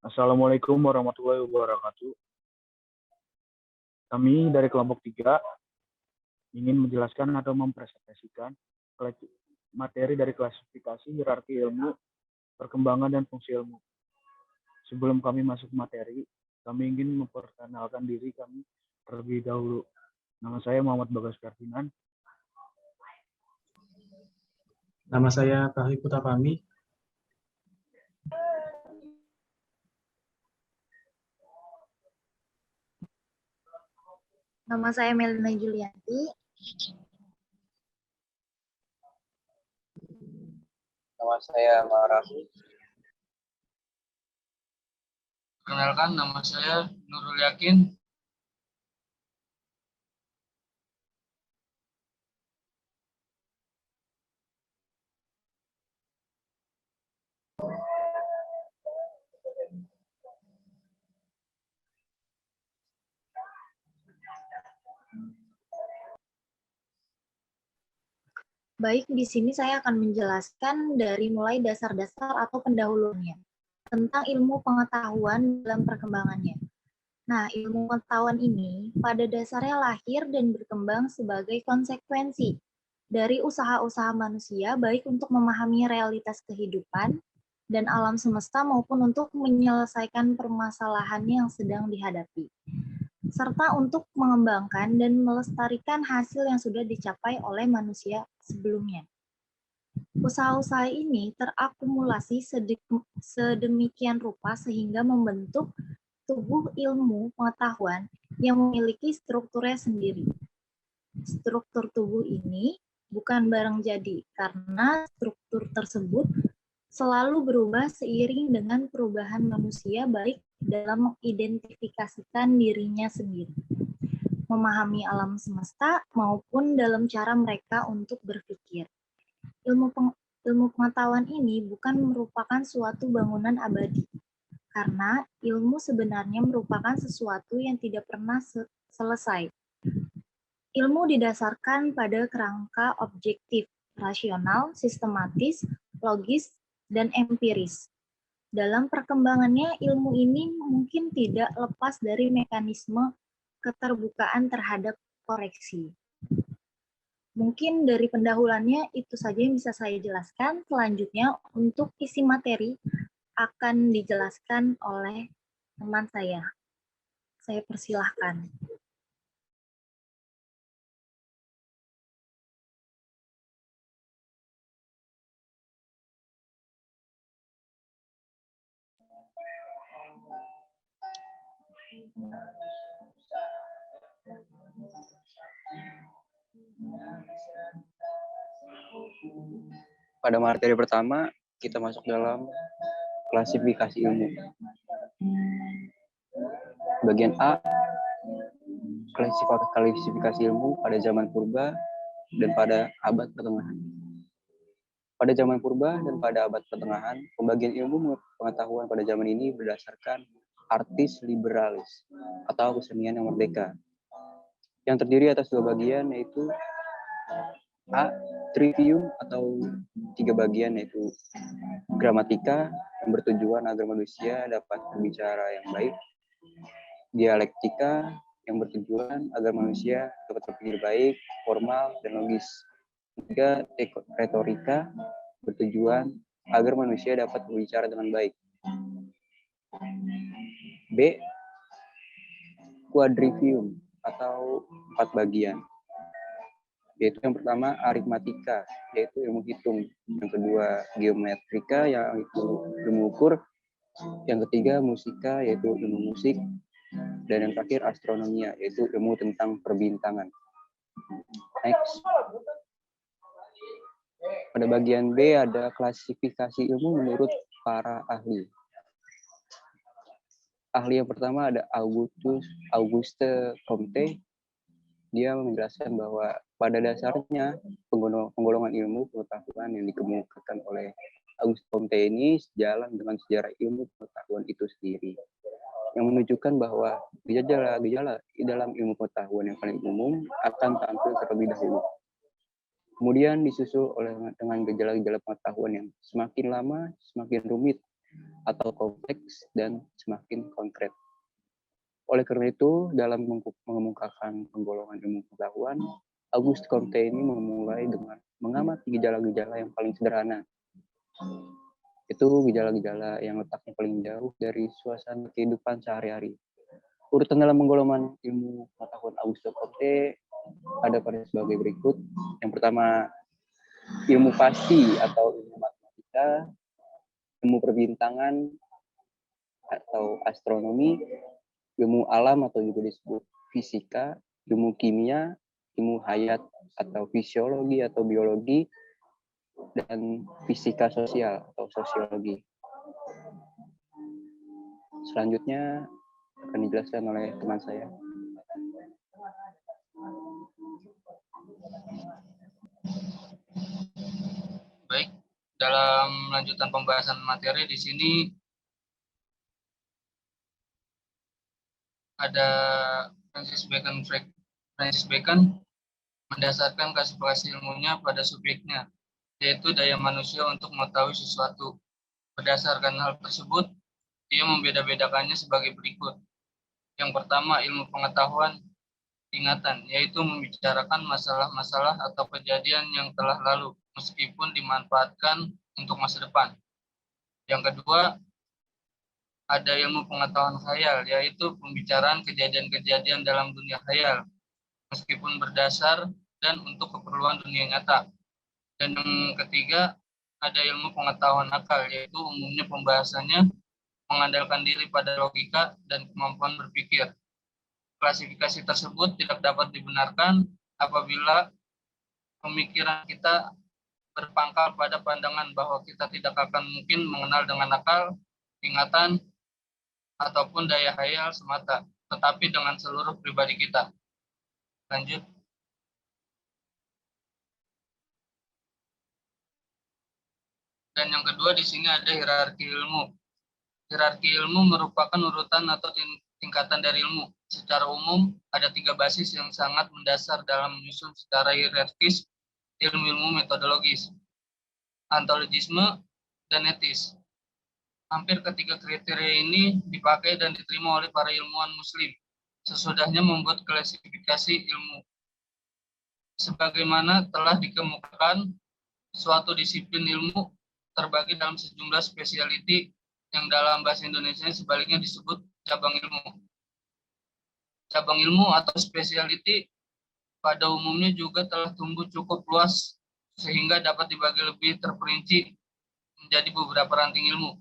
Assalamualaikum warahmatullahi wabarakatuh. Kami dari kelompok 3 ingin menjelaskan atau mempresentasikan materi dari klasifikasi hierarki ilmu, perkembangan dan fungsi ilmu. Sebelum kami masuk materi, kami ingin memperkenalkan diri kami terlebih dahulu. Nama saya Muhammad Bagas Ferdinand. Nama saya Fahri Putra Fahmi. Nama saya Melina Julianti. Nama saya Marafi. Perkenalkan, nama saya Nurul Yakin. Baik, di sini saya akan menjelaskan dari mulai dasar-dasar atau pendahuluannya tentang ilmu pengetahuan dalam perkembangannya. Nah, ilmu pengetahuan ini pada dasarnya lahir dan berkembang sebagai konsekuensi dari usaha-usaha manusia baik untuk memahami realitas kehidupan dan alam semesta maupun untuk menyelesaikan permasalahan yang sedang dihadapi, serta untuk mengembangkan dan melestarikan hasil yang sudah dicapai oleh manusia sebelumnya. Usaha-usaha ini terakumulasi sedemikian rupa sehingga membentuk tubuh ilmu pengetahuan yang memiliki strukturnya sendiri. Struktur tubuh ini bukan barang jadi, karena struktur tersebut selalu berubah seiring dengan perubahan manusia baik dalam mengidentifikasikan dirinya sendiri, memahami alam semesta, maupun dalam cara mereka untuk berpikir. Ilmu pengetahuan ini bukan merupakan suatu bangunan abadi, karena ilmu sebenarnya merupakan sesuatu yang tidak pernah selesai. Ilmu didasarkan pada kerangka objektif, rasional, sistematis, logis, dan empiris. Dalam perkembangannya, ilmu ini mungkin tidak lepas dari mekanisme keterbukaan terhadap koreksi. Mungkin dari pendahuluannya itu saja yang bisa saya jelaskan. Selanjutnya untuk isi materi akan dijelaskan oleh teman saya. Saya persilahkan. Pada materi pertama, kita masuk dalam klasifikasi ilmu. Bagian A, klasifikasi ilmu pada zaman purba dan pada abad pertengahan. Pada zaman purba dan pada abad pertengahan, pembagian ilmu pengetahuan pada zaman ini berdasarkan artis liberalis atau kesenian yang merdeka, yang terdiri atas dua bagian, yaitu A. Trivium atau tiga bagian, yaitu gramatika yang bertujuan agar manusia dapat berbicara yang baik, dialektika yang bertujuan agar manusia dapat berpikir baik, formal, dan logis. Tiga, retorika bertujuan agar manusia dapat berbicara dengan baik. B. Quadrivium atau empat bagian, yaitu yang pertama aritmatika, yaitu ilmu hitung, yang kedua geometrika, yaitu ilmu ukur, yang ketiga musika, yaitu ilmu musik, dan yang terakhir astronomia, yaitu ilmu tentang perbintangan. Next. Pada bagian B ada klasifikasi ilmu menurut para ahli. Ahli yang pertama ada Auguste Comte. Dia menjelaskan bahwa pada dasarnya penggolongan ilmu pengetahuan yang dikemukakan oleh Auguste Comte ini sejalan dengan sejarah ilmu pengetahuan itu sendiri, yang menunjukkan bahwa gejala-gejala di dalam ilmu pengetahuan yang paling umum akan tampil terlebih dahulu. Kemudian disusul dengan gejala-gejala pengetahuan yang semakin lama semakin rumit atau kompleks dan semakin konkret. Oleh karena itu, dalam mengemukakan penggolongan ilmu pengetahuan, Auguste Comte ini memulai dengan mengamati gejala-gejala yang paling sederhana. Itu gejala-gejala yang letaknya paling jauh dari suasana kehidupan sehari-hari. Urutan dalam penggolongan ilmu pengetahuan Auguste Comte ada pada sebagai berikut. Yang pertama, ilmu pasti atau ilmu matematika, ilmu perbintangan atau astronomi, ilmu alam atau juga disebut fisika, ilmu kimia, ilmu hayat atau fisiologi atau biologi, dan fisika sosial atau sosiologi. Selanjutnya akan dijelaskan oleh teman saya. Baik, dalam lanjutan pembahasan materi di sini ada Francis Bacon mendasarkan klasifikasi ilmunya pada subjeknya, yaitu daya manusia untuk mengetahui sesuatu. Berdasarkan hal tersebut, dia membeda-bedakannya sebagai berikut. Yang pertama, ilmu pengetahuan ingatan, yaitu membicarakan masalah-masalah atau kejadian yang telah lalu, meskipun dimanfaatkan untuk masa depan. Yang kedua, ada ilmu pengetahuan khayal, yaitu pembicaraan kejadian-kejadian dalam dunia khayal, meskipun berdasar dan untuk keperluan dunia nyata. Dan yang ketiga, ada ilmu pengetahuan akal, yaitu umumnya pembahasannya mengandalkan diri pada logika dan kemampuan berpikir. Klasifikasi tersebut tidak dapat dibenarkan apabila pemikiran kita berpangkal pada pandangan bahwa kita tidak akan mungkin mengenal dengan akal, ingatan, ataupun daya khayal semata, tetapi dengan seluruh pribadi kita. Lanjut. Dan yang kedua di sini ada hierarki ilmu. Hierarki ilmu merupakan urutan atau tingkatan dari ilmu. Secara umum, ada 3 basis yang sangat mendasar dalam menyusun secara hierarkis ilmu-ilmu metodologis, ontologisme, dan etis. Hampir ketiga kriteria ini dipakai dan diterima oleh para ilmuwan muslim sesudahnya membuat klasifikasi ilmu. Sebagaimana telah dikemukakan, suatu disiplin ilmu terbagi dalam sejumlah spesialiti yang dalam bahasa Indonesia sebaliknya disebut cabang ilmu. Cabang ilmu atau spesialiti pada umumnya juga telah tumbuh cukup luas sehingga dapat dibagi lebih terperinci menjadi beberapa ranting ilmu.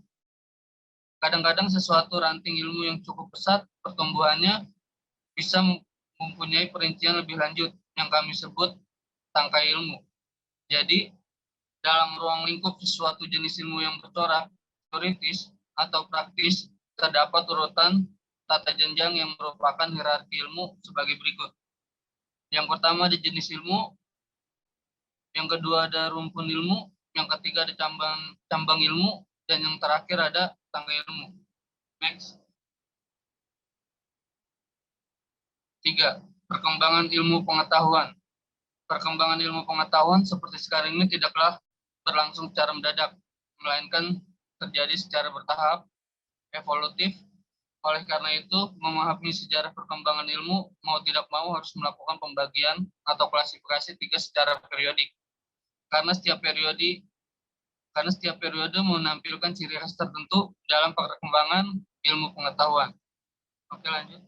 Kadang-kadang sesuatu ranting ilmu yang cukup pesat pertumbuhannya bisa mempunyai perincian lebih lanjut yang kami sebut tangkai ilmu. Jadi, dalam ruang lingkup sesuatu jenis ilmu yang bercorak, teoritis, atau praktis, terdapat urutan tata jenjang yang merupakan hierarki ilmu sebagai berikut. Yang pertama ada jenis ilmu, yang kedua ada rumpun ilmu, yang ketiga ada cabang ilmu, dan yang terakhir ada tangga ilmu. Next. 3. Perkembangan ilmu pengetahuan. Perkembangan ilmu pengetahuan seperti sekarang ini tidaklah berlangsung secara mendadak, melainkan terjadi secara bertahap, evolutif. Oleh karena itu, memahami sejarah perkembangan ilmu mau tidak mau harus melakukan pembagian atau klasifikasi 3 secara periodik. Karena setiap periode menampilkan ciri khas tertentu dalam perkembangan ilmu pengetahuan. Oke, lanjut.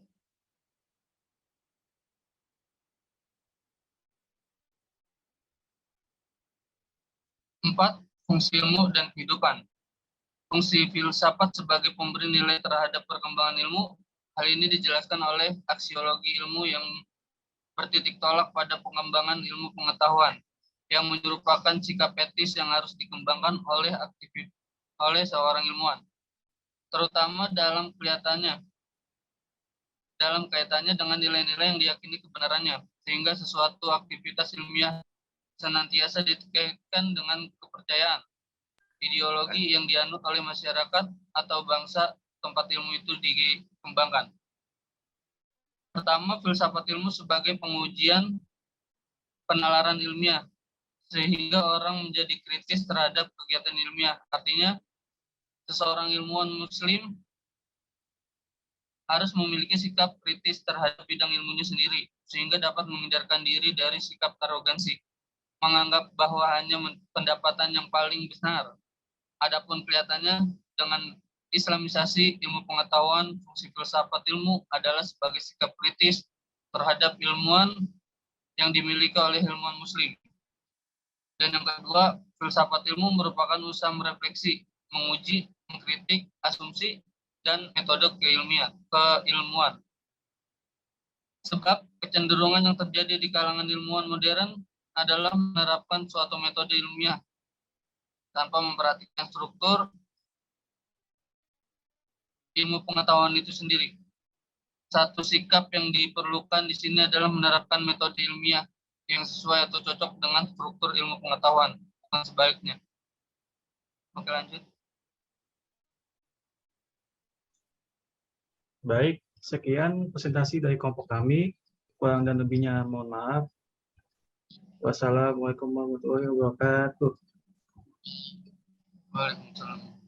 4. Fungsi ilmu dan kehidupan. Fungsi filsafat sebagai pemberi nilai terhadap perkembangan ilmu, hal ini dijelaskan oleh aksiologi ilmu yang bertitik tolak pada pengembangan ilmu pengetahuan, yang merupakan sikap etis yang harus dikembangkan oleh seorang ilmuwan, terutama dalam kaitannya dengan nilai-nilai yang diyakini kebenarannya, sehingga sesuatu aktivitas ilmiah senantiasa dikaitkan dengan kepercayaan, ideologi yang dianut oleh masyarakat atau bangsa tempat ilmu itu dikembangkan. Pertama, filsafat ilmu sebagai pengujian penalaran ilmiah, sehingga orang menjadi kritis terhadap kegiatan ilmiah. Artinya, seseorang ilmuwan muslim harus memiliki sikap kritis terhadap bidang ilmunya sendiri, sehingga dapat menghindarkan diri dari sikap arogansi, menganggap bahwa hanya pendapatan yang paling benar. Adapun kelihatannya dengan Islamisasi ilmu pengetahuan, fungsi filsafat ilmu adalah sebagai sikap kritis terhadap ilmuwan yang dimiliki oleh ilmuwan muslim. Dan yang kedua, filsafat ilmu merupakan usaha merefleksi, menguji, mengkritik, asumsi, dan metode keilmuan. Sebab kecenderungan yang terjadi di kalangan ilmuwan modern adalah menerapkan suatu metode ilmiah tanpa memperhatikan struktur ilmu pengetahuan itu sendiri. Satu sikap yang diperlukan di sini adalah menerapkan metode ilmiah yang sesuai atau cocok dengan struktur ilmu pengetahuan, bukan sebaliknya. Oke, lanjut. Baik, sekian presentasi dari kelompok kami. Kurang dan lebihnya mohon maaf. Wassalamualaikum warahmatullahi wabarakatuh. Waalaikumsalam.